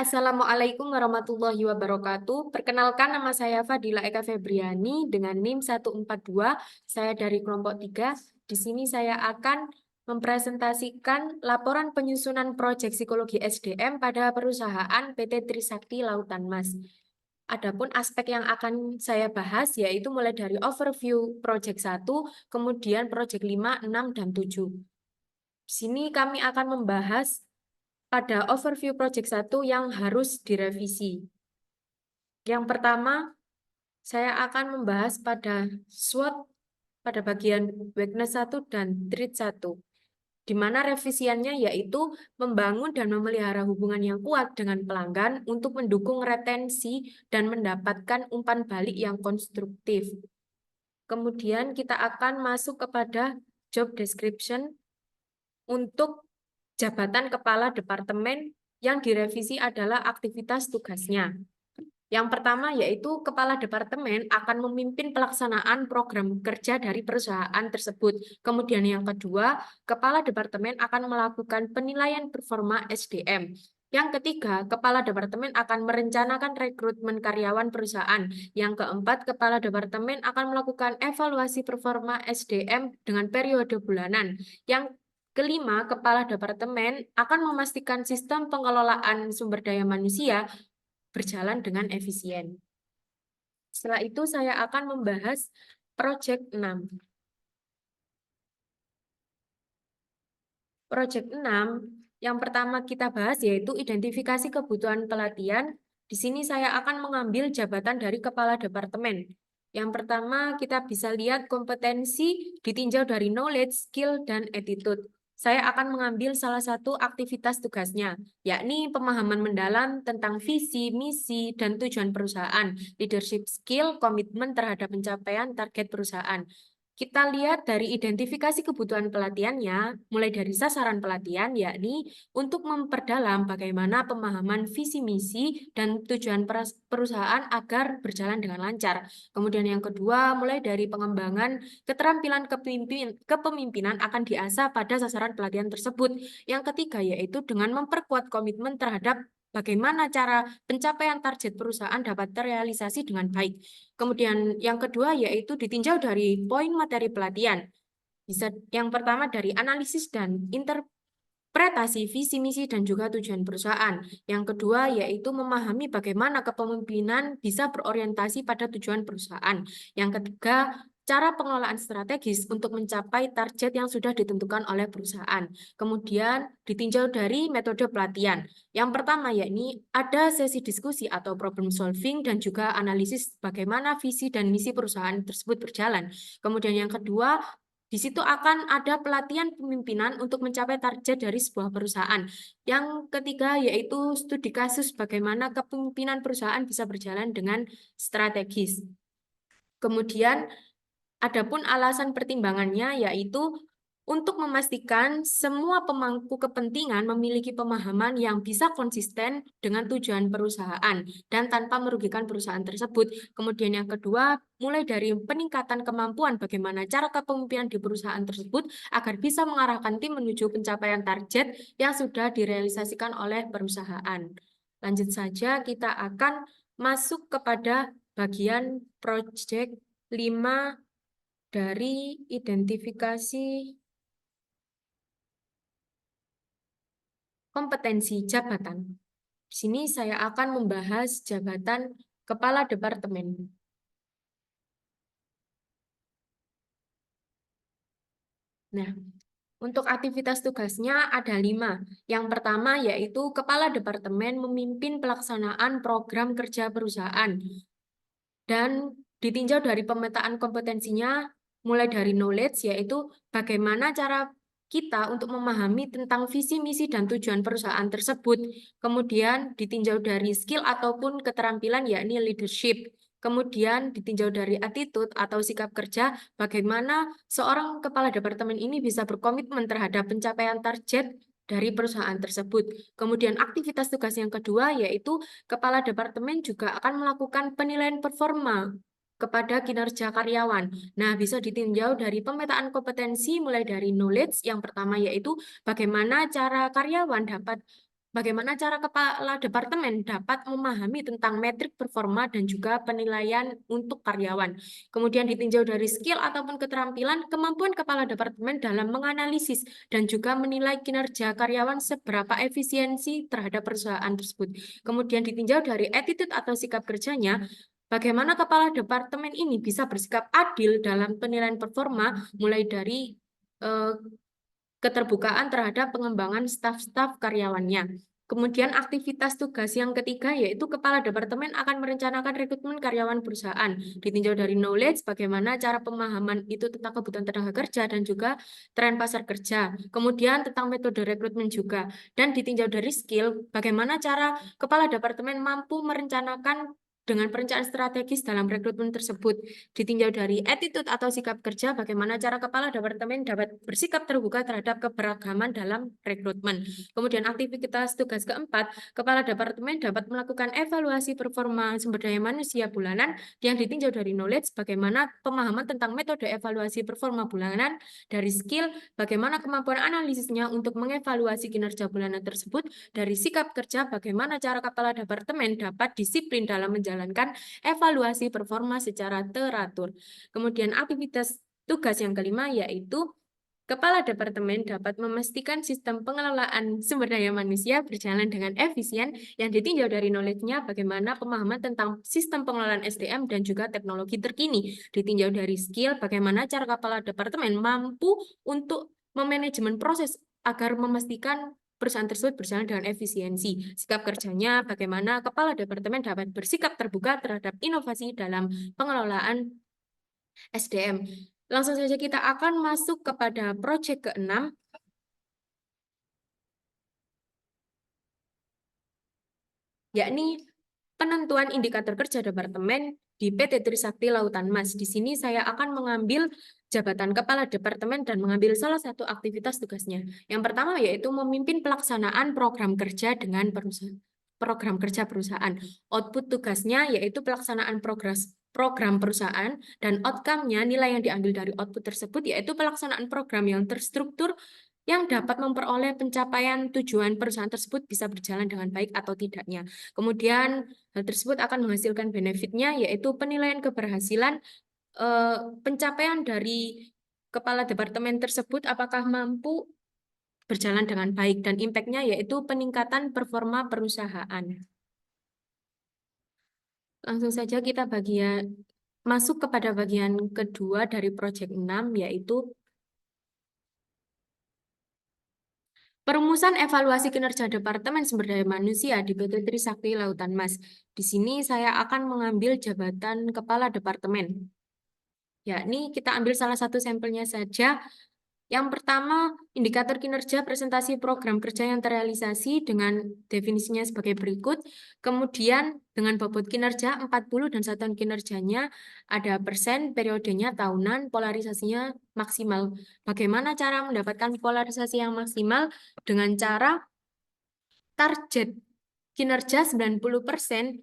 Assalamualaikum warahmatullahi wabarakatuh. Perkenalkan, nama saya Fadila Eka Febriani dengan NIM 142. Saya dari kelompok 3. Di sini saya akan mempresentasikan laporan penyusunan proyek psikologi SDM pada perusahaan PT Trisakti Lautan Mas. Adapun aspek yang akan saya bahas yaitu mulai dari overview proyek 1, kemudian proyek 5, 6, dan 7. Di sini kami akan membahas pada overview project 1 yang harus direvisi. Yang pertama, saya akan membahas pada SWOT pada bagian weakness 1 dan trait 1, di mana revisiannya yaitu membangun dan memelihara hubungan yang kuat dengan pelanggan untuk mendukung retensi dan mendapatkan umpan balik yang konstruktif. Kemudian kita akan masuk kepada job description untuk jabatan kepala departemen yang direvisi adalah aktivitas tugasnya. Yang pertama yaitu kepala departemen akan memimpin pelaksanaan program kerja dari perusahaan tersebut. Kemudian yang kedua, kepala departemen akan melakukan penilaian performa SDM. Yang ketiga, kepala departemen akan merencanakan rekrutmen karyawan perusahaan. Yang keempat, kepala departemen akan melakukan evaluasi performa SDM dengan periode bulanan. Yang kelima, kepala departemen akan memastikan sistem pengelolaan sumber daya manusia berjalan dengan efisien. Setelah itu saya akan membahas Project 6. Project 6 yang pertama kita bahas yaitu identifikasi kebutuhan pelatihan. Di sini saya akan mengambil jabatan dari kepala departemen. Yang pertama kita bisa lihat kompetensi ditinjau dari knowledge, skill, dan attitude. Saya akan mengambil salah satu aktivitas tugasnya, yakni pemahaman mendalam tentang visi, misi, dan tujuan perusahaan, leadership skill, komitmen terhadap pencapaian target perusahaan. Kita lihat dari identifikasi kebutuhan pelatihannya, mulai dari sasaran pelatihan, yakni untuk memperdalam bagaimana pemahaman visi misi dan tujuan perusahaan agar berjalan dengan lancar. Kemudian yang kedua, mulai dari pengembangan keterampilan kepemimpinan akan diasah pada sasaran pelatihan tersebut. Yang ketiga, yaitu dengan memperkuat komitmen terhadap bagaimana cara pencapaian target perusahaan dapat terrealisasi dengan baik. Kemudian yang kedua yaitu ditinjau dari poin materi pelatihan. Bisa yang pertama dari analisis dan interpretasi visi misi dan juga tujuan perusahaan. Yang kedua yaitu memahami bagaimana kepemimpinan bisa berorientasi pada tujuan perusahaan. Yang ketiga, cara pengelolaan strategis untuk mencapai target yang sudah ditentukan oleh perusahaan. Kemudian ditinjau dari metode pelatihan. Yang pertama yakni ada sesi diskusi atau problem solving dan juga analisis bagaimana visi dan misi perusahaan tersebut berjalan. Kemudian yang kedua, di situ akan ada pelatihan pemimpinan untuk mencapai target dari sebuah perusahaan. Yang ketiga yaitu studi kasus bagaimana kepemimpinan perusahaan bisa berjalan dengan strategis. Kemudian adapun alasan pertimbangannya yaitu untuk memastikan semua pemangku kepentingan memiliki pemahaman yang bisa konsisten dengan tujuan perusahaan dan tanpa merugikan perusahaan tersebut. Kemudian yang kedua, mulai dari peningkatan kemampuan bagaimana cara kepemimpinan di perusahaan tersebut agar bisa mengarahkan tim menuju pencapaian target yang sudah direalisasikan oleh perusahaan. Lanjut saja, kita akan masuk kepada bagian project 5 dari identifikasi kompetensi jabatan. Di sini saya akan membahas jabatan kepala departemen. Nah, untuk aktivitas tugasnya ada 5. Yang pertama yaitu kepala departemen memimpin pelaksanaan program kerja perusahaan. Dan ditinjau dari pemetaan kompetensinya, mulai dari knowledge, yaitu bagaimana cara kita untuk memahami tentang visi, misi, dan tujuan perusahaan tersebut. Kemudian ditinjau dari skill ataupun keterampilan, yakni leadership. Kemudian ditinjau dari attitude atau sikap kerja, bagaimana seorang kepala departemen ini bisa berkomitmen terhadap pencapaian target dari perusahaan tersebut. Kemudian aktivitas tugas yang kedua yaitu kepala departemen juga akan melakukan penilaian performa kepada kinerja karyawan. Nah, bisa ditinjau dari pemetaan kompetensi mulai dari knowledge yang pertama yaitu bagaimana cara karyawan dapat Bagaimana cara kepala departemen dapat memahami tentang metrik performa dan juga penilaian untuk karyawan. Kemudian ditinjau dari skill ataupun keterampilan, kemampuan kepala departemen dalam menganalisis dan juga menilai kinerja karyawan seberapa efisiensi terhadap perusahaan tersebut. Kemudian ditinjau dari attitude atau sikap kerjanya, bagaimana kepala departemen ini bisa bersikap adil dalam penilaian performa, mulai dari eh, keterbukaan terhadap pengembangan staf-staf karyawannya. Kemudian aktivitas tugas yang ketiga yaitu kepala departemen akan merencanakan rekrutmen karyawan perusahaan. Ditinjau dari knowledge, bagaimana cara pemahaman itu tentang kebutuhan tenaga kerja dan juga tren pasar kerja. Kemudian tentang metode rekrutmen juga. Dan ditinjau dari skill, bagaimana cara kepala departemen mampu merencanakan dengan perencanaan strategis dalam rekrutmen tersebut. Ditinjau dari attitude atau sikap kerja, bagaimana cara kepala departemen dapat bersikap terbuka terhadap keberagaman dalam rekrutmen. Kemudian aktivitas tugas keempat, kepala departemen dapat melakukan evaluasi performa sumber daya manusia bulanan yang ditinjau dari knowledge, bagaimana pemahaman tentang metode evaluasi performa bulanan, dari skill, bagaimana kemampuan analisisnya untuk mengevaluasi kinerja bulanan tersebut, dari sikap kerja, bagaimana cara kepala departemen dapat disiplin dalam menjalankan evaluasi performa secara teratur. Kemudian aktivitas tugas yang kelima yaitu kepala departemen dapat memastikan sistem pengelolaan sumber daya manusia berjalan dengan efisien yang ditinjau dari knowledge-nya bagaimana pemahaman tentang sistem pengelolaan SDM dan juga teknologi terkini. Ditinjau dari skill bagaimana cara kepala departemen mampu untuk memanajemen proses agar memastikan perusahaan tersebut berjalan dengan efisiensi. Sikap kerjanya bagaimana kepala departemen dapat bersikap terbuka terhadap inovasi dalam pengelolaan SDM. Langsung saja kita akan masuk kepada proyek ke-6, yakni penentuan indikator kerja departemen di PT Trisakti Lautan Mas. Di sini saya akan mengambil jabatan kepala departemen dan mengambil salah satu aktivitas tugasnya. Yang pertama yaitu memimpin pelaksanaan program kerja dengan program kerja perusahaan. Output tugasnya yaitu pelaksanaan program perusahaan dan outcome-nya, nilai yang diambil dari output tersebut yaitu pelaksanaan program yang terstruktur yang dapat memperoleh pencapaian tujuan perusahaan tersebut bisa berjalan dengan baik atau tidaknya. Kemudian hal tersebut akan menghasilkan benefitnya yaitu penilaian keberhasilan pencapaian dari kepala departemen tersebut apakah mampu berjalan dengan baik dan impact-nya yaitu peningkatan performa perusahaan. Langsung saja kita masuk kepada bagian kedua dari proyek 6 yaitu perumusan evaluasi kinerja Departemen Sumber Daya Manusia di PT Trisakti Lautan Mas. Di sini saya akan mengambil jabatan kepala departemen. Yakni kita ambil salah satu sampelnya saja. Yang pertama, indikator kinerja presentasi program kerja yang terrealisasi dengan definisinya sebagai berikut. Kemudian dengan bobot kinerja 40 dan satuan kinerjanya ada persen, periodenya tahunan, polarisasinya maksimal. Bagaimana cara mendapatkan polarisasi yang maksimal? Dengan cara target kinerja 90%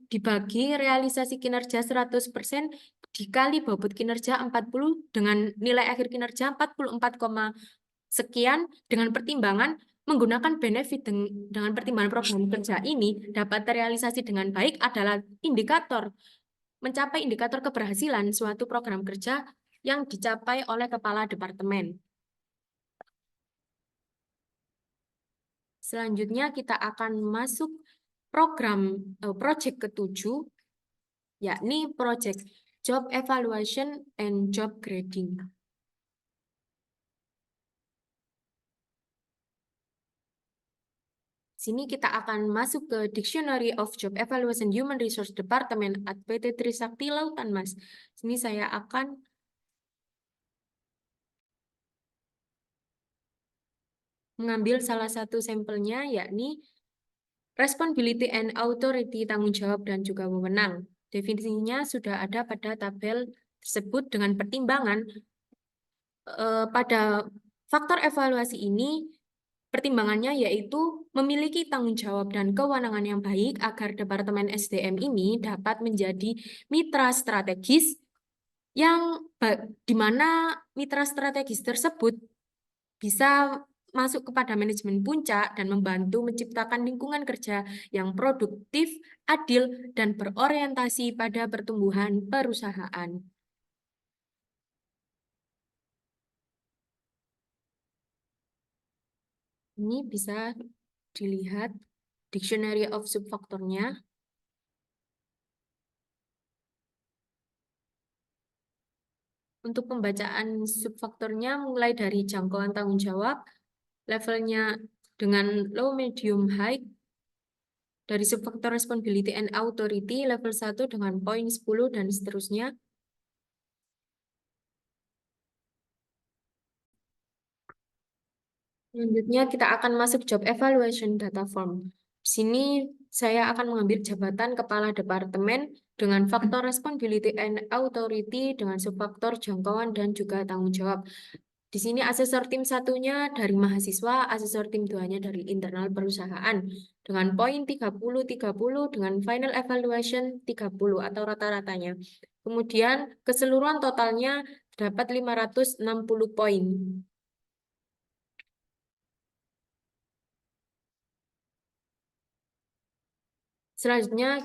dibagi realisasi kinerja 100% dikali bobot kinerja 40 dengan nilai akhir kinerja 44, sekian dengan pertimbangan menggunakan benefit dengan pertimbangan program kerja ini dapat terrealisasi dengan baik adalah mencapai indikator keberhasilan suatu program kerja yang dicapai oleh kepala departemen. Selanjutnya kita akan masuk proyek ke-7, yakni proyek Job Evaluation and Job Grading. Sini kita akan masuk ke Dictionary of Job Evaluation Human Resource Department at PT Trisakti Lautan Mas. Sini saya akan mengambil salah satu sampelnya, yakni Responsibility and Authority, tanggung jawab dan juga wewenang. Definisinya sudah ada pada tabel tersebut dengan pertimbangan pada faktor evaluasi ini, pertimbangannya yaitu memiliki tanggung jawab dan kewenangan yang baik agar Departemen SDM ini dapat menjadi mitra strategis yang di mana mitra strategis tersebut bisa masuk kepada manajemen puncak dan membantu menciptakan lingkungan kerja yang produktif, adil, dan berorientasi pada pertumbuhan perusahaan. Ini bisa dilihat Dictionary of Subfaktornya. Untuk pembacaan subfaktornya mulai dari jangkauan tanggung jawab, levelnya dengan low, medium, high, dari subfaktor responsibility and authority, level 1 dengan poin 10, dan seterusnya. Selanjutnya kita akan masuk job evaluation data form. Di sini saya akan mengambil jabatan kepala departemen dengan faktor responsibility and authority dengan subfaktor jangkauan dan juga tanggung jawab. Di sini asesor tim satunya dari mahasiswa, asesor tim duanya dari internal perusahaan dengan poin 30-30 dengan final evaluation 30 atau rata-ratanya. Kemudian keseluruhan totalnya dapat 560 poin. Selanjutnya,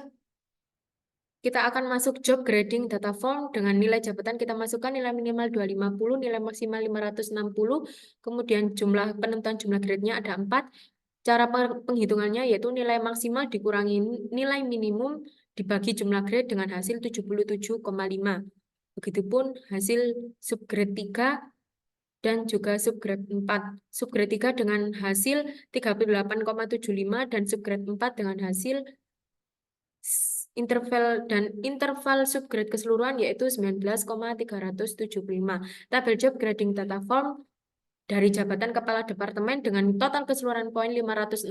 kita akan masuk job grading data form dengan nilai jabatan kita masukkan nilai minimal 250, nilai maksimal 560, kemudian jumlah penentuan jumlah grade-nya ada 4. Cara penghitungannya yaitu nilai maksimal dikurangi nilai minimum dibagi jumlah grade dengan hasil 77,5. Begitupun hasil subgrade 3 dan juga subgrade 4. Subgrade 3 dengan hasil 38,75 dan subgrade 4 dengan hasil interval subgrade keseluruhan yaitu 19,375. Tabel job grading data form dari jabatan kepala departemen dengan total keseluruhan poin 560,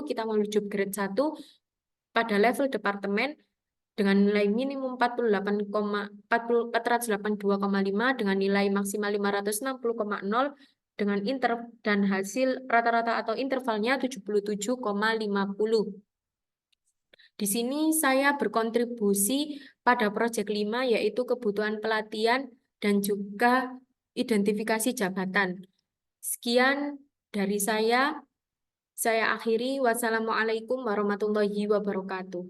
kita menuju grade 1 pada level departemen dengan nilai minimum 482,5 dengan nilai maksimal 560,0 dengan dan hasil rata-rata atau intervalnya 77,50. Di sini saya berkontribusi pada proyek 5 yaitu kebutuhan pelatihan dan juga identifikasi jabatan. Sekian dari saya akhiri. Wassalamualaikum warahmatullahi wabarakatuh.